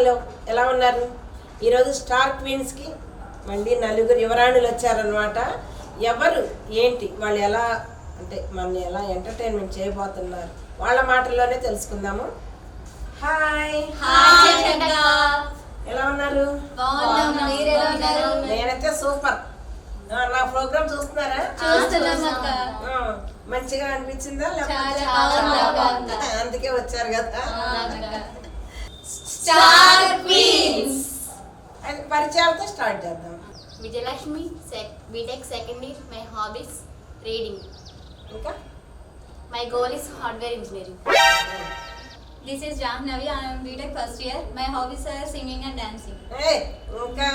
Hello ఎలా ఉన్నారు? ఈరోజు స్టార్ క్వీన్స్కి మళ్ళీ నలుగురు యువరాణులు వచ్చారనమాట. ఎవరు ఏంటి వాళ్ళు ఎలా అంటే మనల్ని ఎలా ఎంటర్టైన్మెంట్ చేయబోతున్నారు వాళ్ళ మాటల్లోనే తెలుసుకుందాము. హాయ్, ఎలా ఉన్నారు? నేనైతే సూపర్. నా ప్రోగ్రామ్ చూస్తున్నారా? మంచిగా అనిపించిందా? అందుకే వచ్చారు కదా. పరిచయాలతో స్టార్ట్ చేద్దాం. Vijayalakshmi, BTech second year. My hobbies reading. ఇంకా my goal is hardware engineering. This is Jahnavi. I am BTech first year. My hobbies are singing and dancing. ఇంకా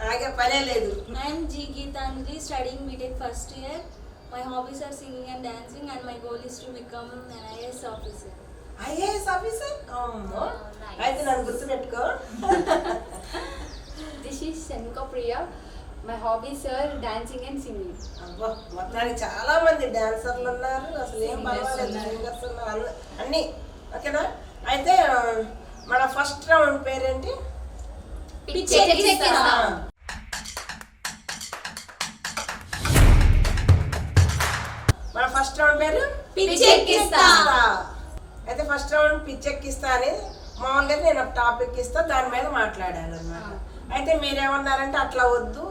ఆగే పనే లేదు. I am G. Geetanjali, studying BTech first year. My hobbies are singing and dancing, and my goal is to become an IAS officer. IAS officer? అయితే నన్ను గుర్తుపెట్టుకో. This is Shanuka Priya. My hobbies are dancing and singing. అబ్బా, మొత్తానికి చాలా మంది డాన్సర్లు ఉన్నారు. అసలు ఏం పర్వాలేదు, సింగర్స్ ఉన్నారు, అన్నీ ఓకేనా. అయితే మన ఫస్ట్ రౌండ్ పేరేంటి? మన ఫస్ట్ రౌండ్ పేరు పిచ్చెక్కిస్తా. అయితే ఫస్ట్ రౌండ్ పిచ్చెక్కిస్తా అని మామూలుగా నేను ఒక టాపిక్ ఇస్తా, దాని మీద మాట్లాడాలన్నమాట. అయితే మీరేమన్నారంటే అట్లా వద్దు,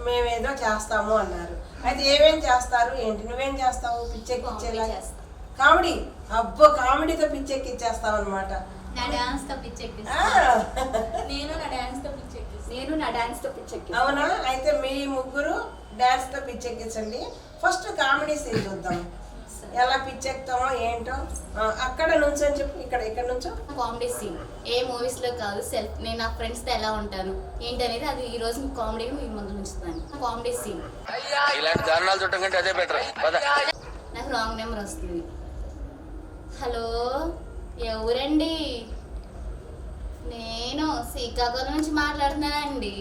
మేమేదో చేస్తాము అన్నారు. అయితే ఏమేం చేస్తారు ఏంటి? నువ్వేం చేస్తావు? పిచ్చెక్కిచ్చేలా కామెడీ. అబ్బో, కామెడీతో పిచ్చెక్కిచ్చేస్తావు అనమాట. నా డాన్స్ తో పిచ్చెక్కిస్తా. నేను నా డాన్స్ తో పిచ్చెక్కిస్తా. అవునా? అయితే మీ ముగ్గురు డాన్స్ తో పిచ్చెక్కించండి. ఫస్ట్ కామెడీ సీన్ చూద్దాం, ఎలా పిచ్చెక్తామో ఏంటో. అక్కడ నుంచో చెప్పు, ఇక్కడ నుంచో. కామెడీ సీన్ ఏ మూవీస్ లో కాదు, సెల్ఫ్. నేను నా ఫ్రెండ్స్ తో ఎలా ఉంటాను ఏంటనేది అది ఈ రోజు కామెడీగా మీ ముందు ఉంచుతాను. Comedy scene. ఇలాంటి దారుణాలు చూడటం కంటే అదే బెటర్. నాకు రాంగ్ నెంబర్ వస్తుంది. హలో, ఎవరండి? నేను శ్రీకాకుళం నుంచి మాట్లాడుతున్నానండి.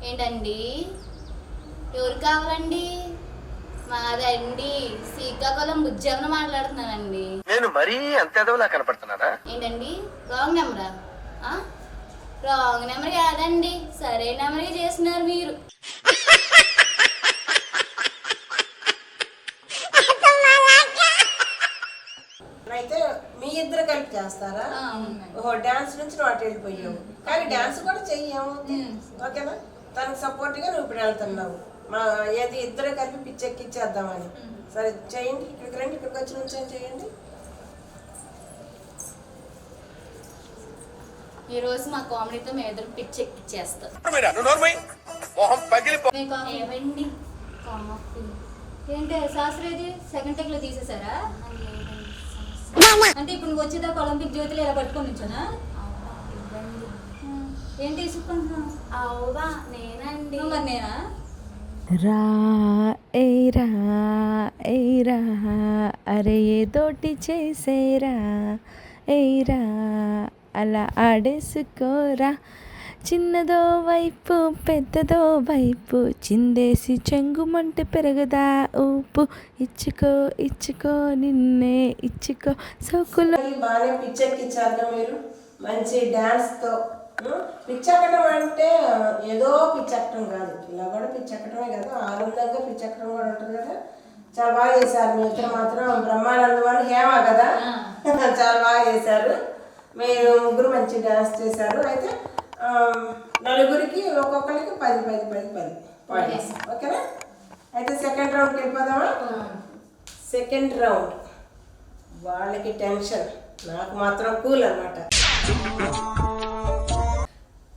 ఏంటండి? ఎవరు కావాలండి? మాదండి శ్రీకాకుళం బుజ్జమ్మను మాట్లాడుతున్నానండి. నేను మరీ అంత ఎదవలా కనపడుతున్నారా? ఏంటండి? రాంగ్ నెంబరా? రాంగ్ నెంబర్ కాదండి, సరైన నెంబర్ చేస్తున్నారు మీరు. అయితే మీ ఇద్దరు కలిపి చేస్తారా? ఓహో, డాన్స్ నుంచి నువ్వు అటు వెళ్ళిపోయావు, కానీ డాన్స్ కూడా చెయ్యము. ఓకేనా? తనకు సపోర్ట్ గా నువ్వు ఇప్పుడు వెళ్తున్నావు. మా ఏది ఇద్దరు కలిపి పిచ్చెక్కిచ్చేద్దామని. సరే చేయండి, ఇక్కడికి రండి, ఇక్కడికి వచ్చి నుంచి చేయండి. ఈ రోజు మా కామెడీతో మేము ఎదురు పిచ్చెక్కిచ్చేస్తాం. ఏమండి? ఏంటి శాస్త్రేది సెకండ్ టెక్ లో తీసేసారా? అంటే ఇప్పుడు నువ్వు వచ్చేదాకా ఒలింపిక్ జ్యోతిలో ఇలా పట్టుకొని నుంచోనా? ఏం తీసుకుంటున్నావు? అవునా, నేనండి. మరి నేనా? రా ఏరా ఏరా అరే ఏదోటి చేసేరా ఏరా అలా ఆడేసుకోరా, చిన్నదో వైపు పెద్దదో వైపు చిందేసి చెంగుమంటే పెరగదా ఊపు, ఇచ్చుకో ఇచ్చుకో నిన్నే ఇచ్చుకో సోకులో. బాగానే పిచ్చెక్కిచ్చారు మీరు మంచి డాన్స్తో. పిచ్చెక్కడం అంటే ఏదో పిచ్చెక్కడం కాదు, ఇలా కూడా పిచ్చెక్కడమే కదా, ఆనందంగా పిచ్చెక్కడం కూడా ఉంటుంది కదా. చాలా బాగా చేశారు మీ ఇద్దరు మాత్రం. బ్రహ్మానందం అని హేమ కదా, చాలా బాగా చేశారు. మీరు ముగ్గురు మంచి డాన్స్ చేశారు. అయితే నలుగురికి ఒక్కొక్కరికి 10 పాయింట్స్. ఓకేనా? అయితే సెకండ్ రౌండ్కి వెళ్ళిపోదామా? సెకండ్ రౌండ్ వాళ్ళకి టెన్షన్, నాకు మాత్రం కూల్ అనమాట.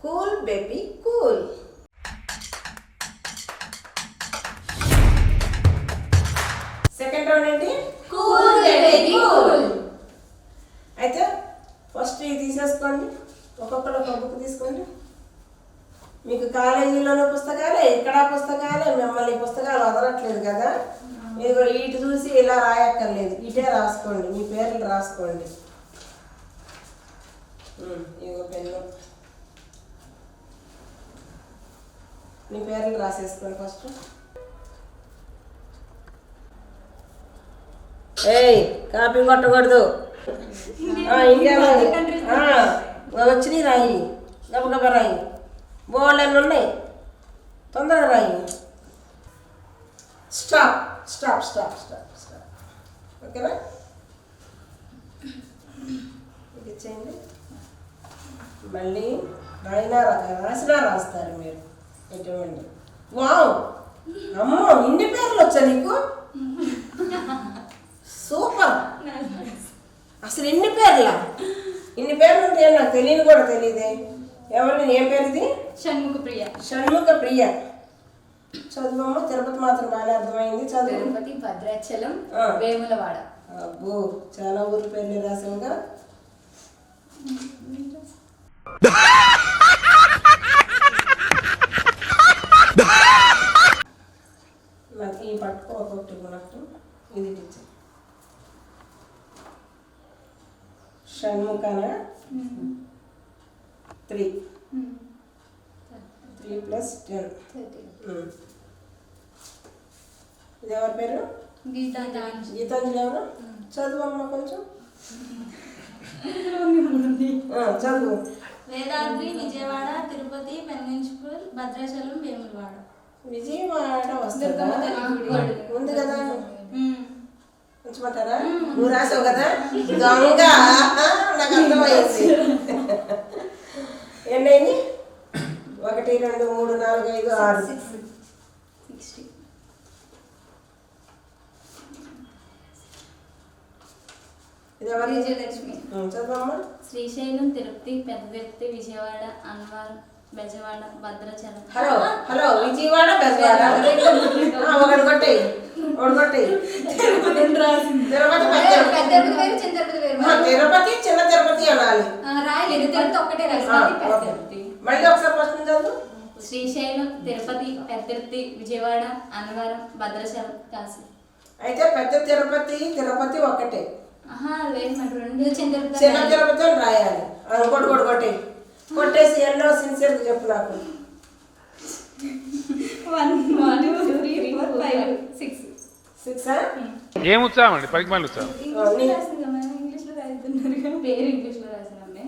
Cool baby cool. Second round ఏంటి? Cool baby cool. అయితే ఫస్ట్ ఇది తీసేసుకోండి, ఒక్కొక్కరు ఒక బుక్ తీసుకోండి. మీకు కాలేజీలోనే పుస్తకాలే, ఇక్కడ పుస్తకాలే, మిమ్మల్ని పుస్తకాలు వదలట్లేదు కదా. ఇదిగో ఇటు చూసి ఇలా రాయక్కర్లేదు, ఇటే రాసుకోండి, మీ పేర్లు రాసుకోండి. ఇదిగో పెన్ను, మీ పేర్లు రాసేసుకోండి ఫస్ట్. ఏయ్, కాపీ కొట్టకూడదు. ఇంకేమైంది? వచ్చినాయి రాయి, గబగబా రాయి, బోళ్ళన్నీ ఉన్నాయి, తొందరగా రాయి. Stop stop stop stop stop. ఓకేనా? ఇది ఇచ్చేయండి. మళ్ళీ రాసినా రాస్తారు మీరు. ఎటువంటి వావ్, అమ్మో ఇన్ని పేర్లు వచ్చా నీకు? సూపర్. అసలు ఇన్ని పేర్లా? ఇన్ని పేర్లు ఉంటాయని నాకు తెలియదు కూడా తెలియదే. ఎవరిని? ఏం పేరు ఇది? షణ్ముఖ ప్రియ. షణ్ముఖ ప్రియ. చదువమ్మ. తిరుపతి మాత్రం బాగానే అర్థమైంది. చదువు. తిరుపతి, భద్రాచలం, వేములవాడ. అబ్బో చాలా ఊరి పేర్లు రాసావుగా. నాకు ఈ పట్టుకో ఒకటి ఉన్నట్టు ఇది టీచర్. షణ్ముఖన 3 + 10. ఇది ఎవరి పేరు? గీతాంజలి. ఎవరు? చదువు అమ్మ కొంచెం. చదువు. వేదాద్రి, విజయవాడ, తిరుపతి, పెన్నించుపూర్, భద్రాచలం, వేములవాడ. విజయవాడ వస్తుందా? ఉంది కదా, ఉంచమంటారా? నువ్వు రాసావు కదా దొంగ. నాకు అర్థమైంది. ఎన్నైంది? 1 2 3 4 5 6. 60. ఇది ఎవరి? విజయలక్ష్మి. చదువమ్మా. శ్రీశైలం, తిరుపతి, పెద్ద తిరుపతి, విజయవాడ, అన్నవరం, బెజవాడ, భద్రాచలం. Hello hello, Vijayawada, Bezawada. ఒకటి కొట్టేయి, ఒకటి కొట్టేయి. తిరుపతి, తిరుపతి, చిన్న తిరుపతి అనాలి. రాయలేదు, తిరుపతి ఒక్కటే రాసింది. మళ్ళీ ఒకసారి ఫస్ట్ చదువు. శ్రీశైలం, తిరుపతి, పెద్ద తిరుపతి, విజయవాడ, అన్నవరం, భద్రాచలం, కాశీ. అయితే పెద్ద తిరుపతి, తిరుపతి ఒక్కటే. లేదు మేడం, 2 చిన్న తిరుపతి అని రాయాలి. కొట్టు కొట్టు కొట్టేయి. కొట్టేసి ఎన్నో సిన్సియర్గా చెప్పు నాకు. 1 2 3 4 5 6. 6. ఏం ఉత్సాహం అండి? పనికి మళ్ళీ ఉత్సాహం. ఇంగ్లీష్లో రాస్తున్నారు. పేరు ఇంగ్లీష్లో రాసానండి.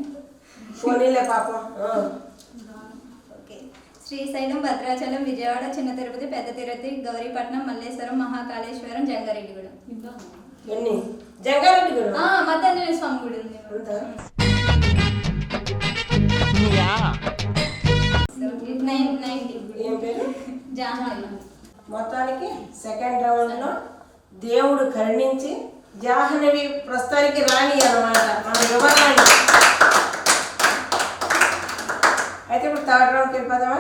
పోనీలే పాపం. ఓకే. శ్రీశైలం, భద్రాచలం, విజయవాడ, చిన్న తిరుపతి, పెద్ద తిరుపతి, గౌరీపట్నం, మల్లేశ్వరం, మహాకాళేశ్వరం, జంగారెడ్డిగూడెం. ఎన్ని? జంగారెడ్డి గుడి మద్దాంజనేయ స్వామి గుడి ఉంది. ఉందా? 990. ఏం పేరు? జాహ్నవి. మొత్తానికి సెకండ్ రౌండ్లో దేవుడు కరుణించి జాహ్నవి ప్రస్తుతానికి రాణి అన్నమాట, మన యువరాణి. అయితే ఇప్పుడు థర్డ్ రౌండ్కి వెళ్ళిపోదామా?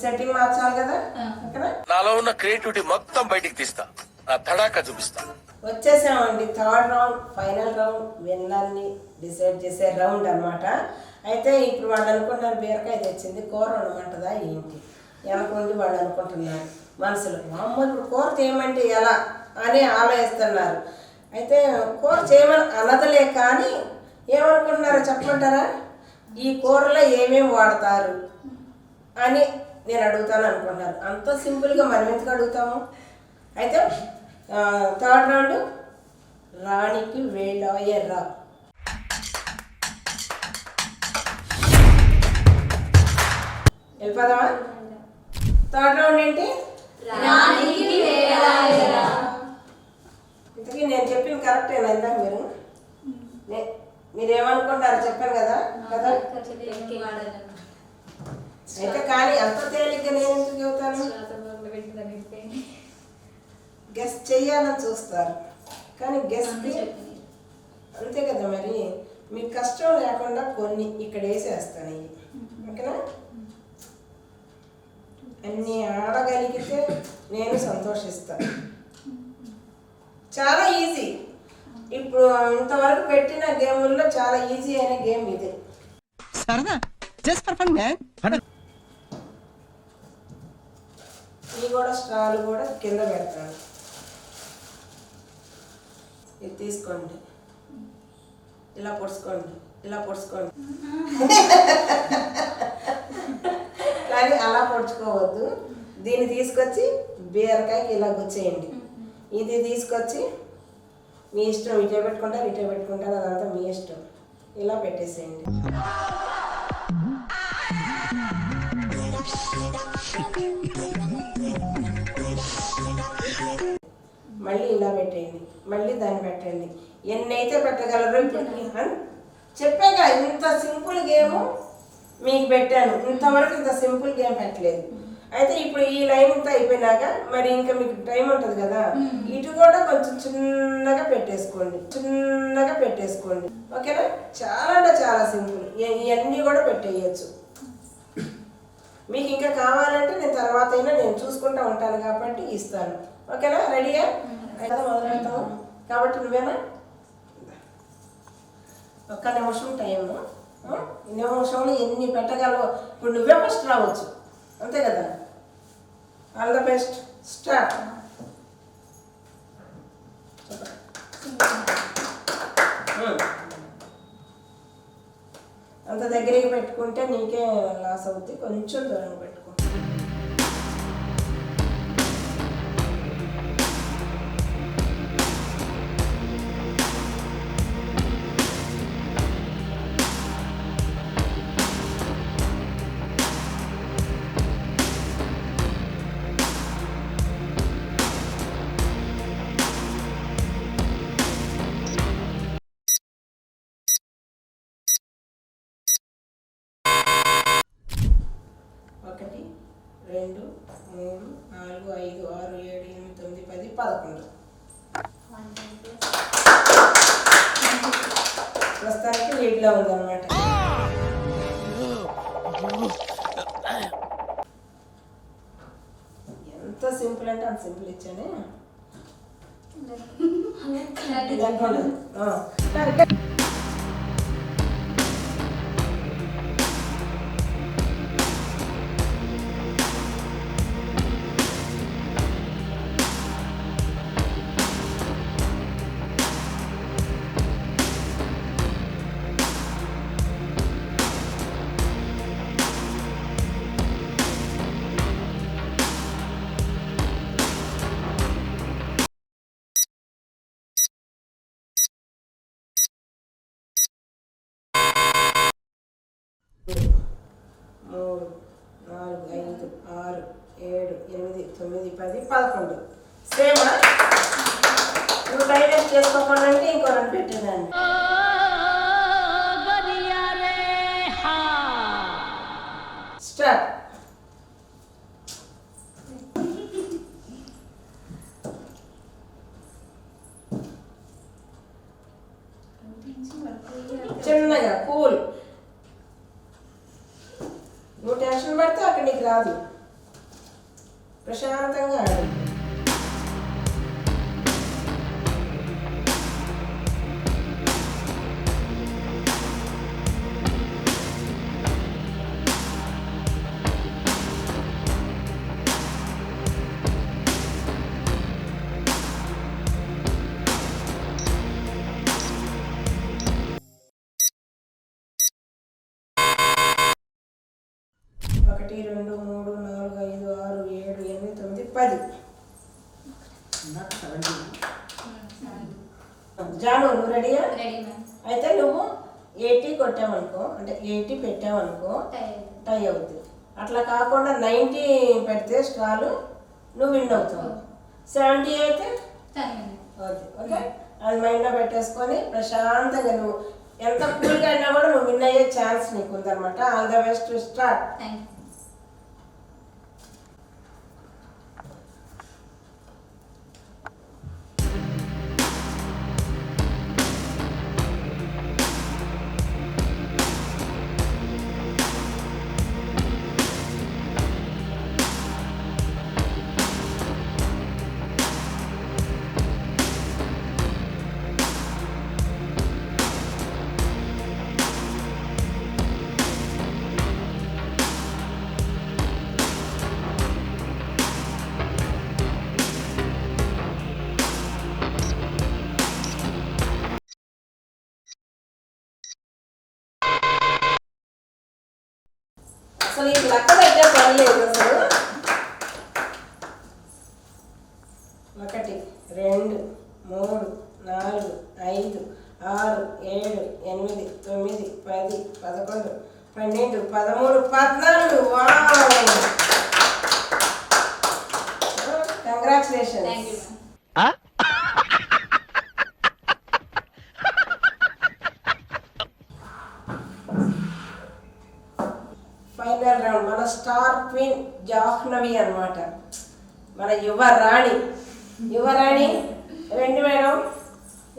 సెట్టింగ్ మార్చాలి కదా. ఓకేనా? నాలో ఉన్న క్రియేటివిటీ మొత్తం బయటికి తీస్తా, నా తడాక చూపిస్తా. వచ్చేసామండి థర్డ్ రౌండ్, ఫైనల్ రౌండ్. విన్నర్ని డిసైడ్ చేసే రౌండ్ అన్నమాట. అయితే ఇప్పుడు వాళ్ళు అనుకుంటున్నారు బీరకాయ తెచ్చింది, కూర ఉండమంటదా ఏంటి? వెనకుండి వాళ్ళు అనుకుంటున్నారు మనసులో, అమ్మ ఇప్పుడు కూర చేయమంటే ఎలా అని ఆలోచిస్తున్నారు. అయితే కూర చేయమని అనదలే, కానీ ఏమనుకుంటున్నారో చెప్పమంటారా? ఈ కూరలో ఏమేమి వాడతారు అని నేను అడుగుతాను అనుకుంటున్నారు. అంత సింపుల్గా మనం ఎందుకు అడుగుతాము? అయితే థర్డ్ రౌండ్ రాణికి వేళయ్యరా. వెళ్ళిపోదామా? థర్డ్ రౌండ్ ఏంటి? ఇంతకీ నేను చెప్పింది కరెక్టేనా? ఇందాక మీరేమనుకుంటారు చెప్పాను కదా కదా. అయితే కానీ అంత తేలిగ్గా నేను ఎందుకు చెబుతాను? గెస్ చెయ్యాలని చూస్తారు, కానీ గెస్ అంతే కదా. మరి మీకు కష్టం లేకుండా కొన్ని ఇక్కడ వేసేస్తాను ఇవి. ఓకేనా? అన్నీ ఆడగలిగితే నేను సంతోషిస్తాను. చాలా ఈజీ. ఇప్పుడు ఇంతవరకు పెట్టిన గేముల్లో చాలా ఈజీ అయిన గేమ్ ఇది. ఇవి కూడా స్టాల్ కూడా కింద పెడతాను. ఇది తీసుకోండి, ఇలా పొడుచుకోండి, ఇలా పొడుచుకోండి. కానీ అలా పొడుచుకోవద్దు. దీన్ని తీసుకొచ్చి బీరకాయకి ఇలా గుచ్చేయండి. ఇది తీసుకొచ్చి మీ ఇష్టం, ఇటే పెట్టుకుంటారు ఇటే పెట్టుకుంటారు, అదంతా మీ ఇష్టం. ఇలా పెట్టేసేయండి. మళ్ళీ ఇలా పెట్టేయండి, మళ్ళీ దాన్ని పెట్టండి. ఎన్నైతే పెట్టగలరో ఇప్పుడు చెప్పాక ఇంత సింపుల్ గేమ్ మీకు పెట్టాను. ఇంతవరకు ఇంత సింపుల్ గేమ్ పెట్టలేదు. అయితే ఇప్పుడు ఈ లైన్ అంతా అయిపోయినాక మరి ఇంకా మీకు టైం ఉంటుంది కదా, ఇటు కూడా కొంచెం చిన్నగా పెట్టేసుకోండి. ఓకేనా? చాలా అంటే చాలా సింపుల్. ఇవన్నీ కూడా పెట్టేయచ్చు. మీకు ఇంకా కావాలంటే నేను తర్వాత అయినా నేను చూసుకుంటూ ఉంటాను కాబట్టి ఇస్తాను. ఓకేనా? రెడీగా కదా మొదలెడతాము కాబట్టి నువ్వేనా? ఒక్క నిమిషం టైము. ఈ నిమిషంలో ఎన్ని పెట్టగలవో ఇప్పుడు నువ్వే ఫస్ట్ రావచ్చు, అంతే కదా? All the best. స్టార్ట్. అంత దగ్గరికి పెట్టుకుంటే నీకే లాస్ అవుద్ది, కొంచెం దూరంగా పెట్టుకో. ఒకటి, 2, 3, 4, 5, 6, 7, 8, 9, 10, 11. ప్రస్తుతానికి లీడ్లో ఉందన్నమాట. ఎంత సింపుల్ అంటే అంత సింపుల్ ఇచ్చానే. మూడు, 4, 5, 6, 7, 8, 9, 10, 11. సేమా? నువ్వు టైం వేస్ట్ చేసుకోకుండా అంటే ఇంకో 2 పెట్టేదాన్ని. స్టార్ట్. చిన్నగా కూల్. నువ్వు టెన్షన్ పడితే అక్కడ నీకు రాదు. ప్రశాంతంగా ఆడు. ఒకటి, 2, 3, 4, 5, 6, 7, 8, 9, 10. జాను నువ్వు రెడీయా? అయితే నువ్వు 80 కొట్టావనుకో, అంటే 80 పెట్టావనుకో టై అవుతుంది. అట్లా కాకుండా 90 పెడితే స్టాలు నువ్వు విన్ అవుతావు. 70 అయితే అవుతుంది. ఓకే, అది మైండ్లో పెట్టేసుకొని ప్రశాంతంగా నువ్వు ఎంత కూల్గా అయినా కూడా నువ్వు విన్ అయ్యే ఛాన్స్ నీకు ఉందన్నమాట. All the best. స్టార్ట్. అసలు ఈ లెక్క అయితే పర్లేదు అసలు. 1, 2, 3, 4, 5, 6, 7, 8, 9, 10, 11, 12, 13, 14. వావ్! కంగ్రాచులేషన్స్. క్వీన్ జాహ్నవి అన్నమాట, మన యువరాణి. యువరాణి రండి మేడం,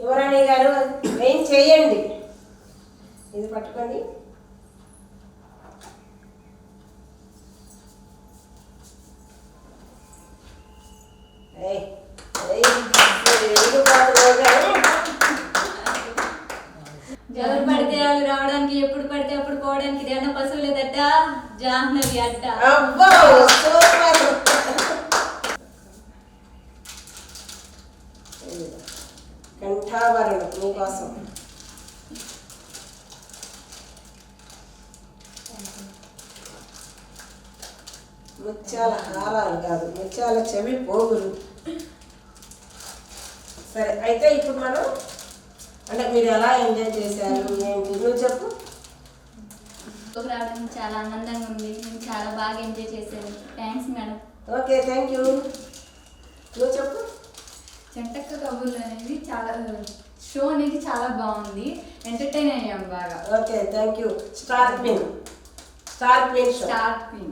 యువరాణి గారు ఏం చేయండి. ఇది పట్టుకోండి. ఎవరు పడితే వాళ్ళు రావడానికి, ఎప్పుడు పడితే అప్పుడు పోవడానికి ఇదేమన్నా పశువు లేదట, జాహ్నవి అట్ట. అబ్బో సూపర్. కంఠాభరణం మీకోసం. ముత్యాల హారాలు కాదు, ముత్యాల చెవి పోగులు. సరే అయితే ఇప్పుడు మనం అంటే మీరు ఎలా ఎంజాయ్ చేశారు ఏంటి నువ్వు చెప్పు. రావడం చాలా ఆనందంగా ఉంది, నేను చాలా బాగా ఎంజాయ్ చేశాను. Thanks madam. Okay thank you. నువ్వు చెప్పు. చెంటక్క కబుర్లు అనేది చాలా షో అనేది చాలా బాగుంది, ఎంటర్టైన్ అయ్యాం బాగా. Okay thank you. Star queen show. Star queen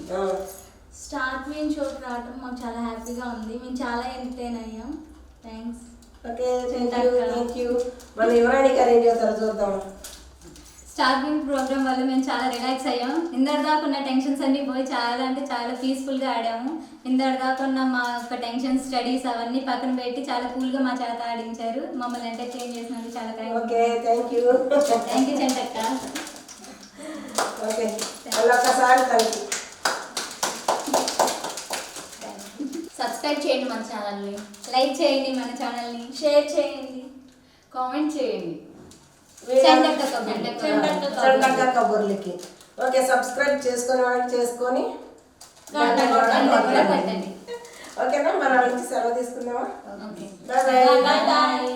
star queen షోకి రావడం మాకు చాలా హ్యాపీగా ఉంది, మేము చాలా ఎంటర్టైన్ అయ్యాం. థ్యాంక్స్. Okay thank you. మన యువరాణి గారు ఏం చేస్తారో చూద్దాం. స్టార్ క్వీన్ ప్రోగ్రామ్ వల్ల మేము చాలా రిలాక్స్ అయ్యాం. ఇందరి దాకా ఉన్న టెన్షన్స్ అన్నీ పోయి చాలా అంటే చాలా పీస్ఫుల్గా ఆడాము. ఇందరి దాకా ఉన్న మా యొక్క టెన్షన్ స్టడీస్ అవన్నీ పక్కన పెట్టి చాలా కూల్గా మా చేత ఆడించారు. మమ్మల్ని ఎంటర్టైన్ చేసినందుకు చాలా okay thank you. Thank you చెంటక్క. ఓకే ఒక్కసారి థ్యాంక్ యూ. సబ్స్క్రైబ్ చేయండి మన ఛానల్ని, లైక్ చేయండి మన ఛానల్ని, షేర్ చేయండి, కామెంట్ చేయండి. చెంటక్క కబుర్లకి. ఓకే సబ్స్క్రైబ్ చేసుకొని వాళ్ళు చేసుకొని పెట్టండి. ఓకేనా. మన వాళ్ళకి సెలవు తీసుకుందామా. Okay bye bye. Bye bye.